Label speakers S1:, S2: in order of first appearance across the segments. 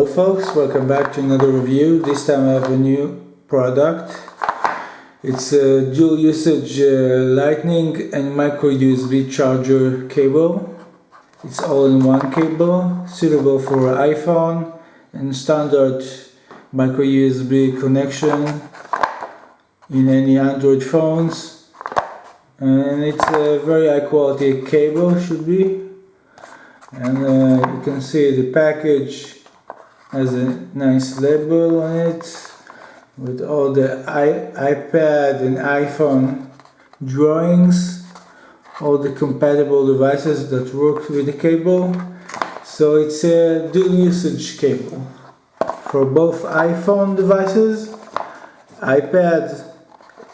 S1: Hello folks, welcome back to another review. This time I have a new product. It's a dual usage lightning and micro USB charger cable. It's all-in-one cable, suitable for iPhone and standard micro USB connection in any Android phones. And it's a very high quality cable, should be. And you can see the package has a nice label on it with all the iPad and iPhone drawings, all the compatible devices that work with the cable. So it's a dual usage cable for both iPhone devices, iPad,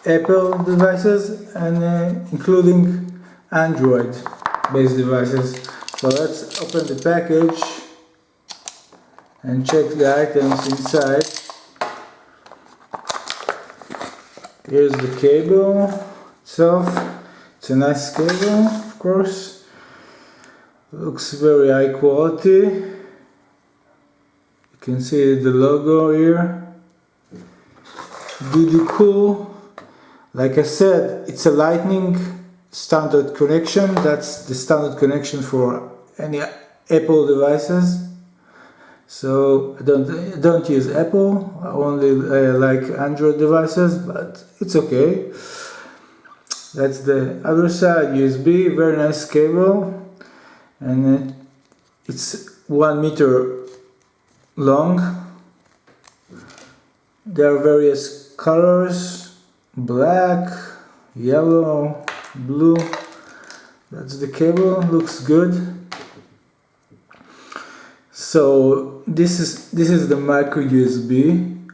S1: Apple devices, and including Android based devices. So let's open the package and check the items inside. Here's the cable itself. It's a nice cable, of course. Looks very high quality. You can see the logo here. Dodocool. Like I said, it's a lightning standard connection. That's the standard connection for any Apple devices. So I don't use Apple, I only like Android devices, but it's okay. That's the other side, USB, very nice cable, and it's 1 meter long. There are various colors, black, yellow, blue. That's the cable, looks good. So this is the micro USB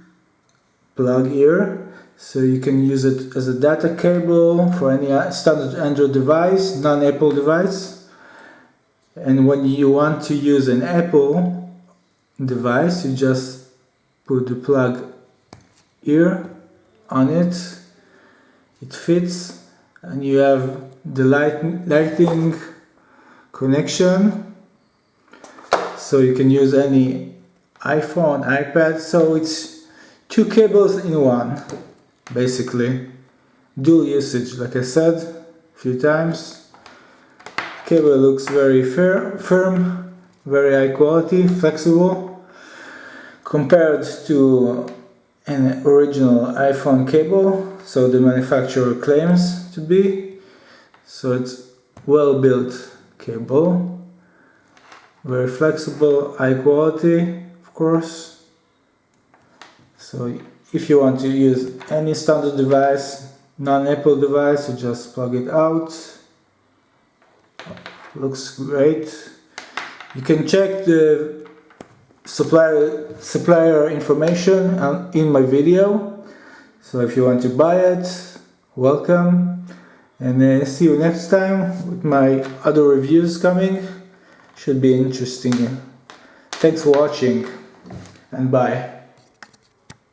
S1: plug here, so you can use it as a data cable for any standard Android device, non-Apple device. And when you want to use an Apple device, you just put the plug here on it, it fits, and you have the lighting connection. So you can use any iPhone, iPad, so it's 2 cables in one, basically. Dual usage, like I said a few times. Cable looks very firm, very high quality, flexible, compared to an original iPhone cable, so the manufacturer claims to be. So it's well built cable. Very flexible, high quality, of course. So if you want to use any standard device, non-Apple device, you just plug it out. Looks great. You can check the supplier information in my video. So if you want to buy it, welcome. And see you next time with my other reviews coming. Should be interesting. Thanks for watching, and bye.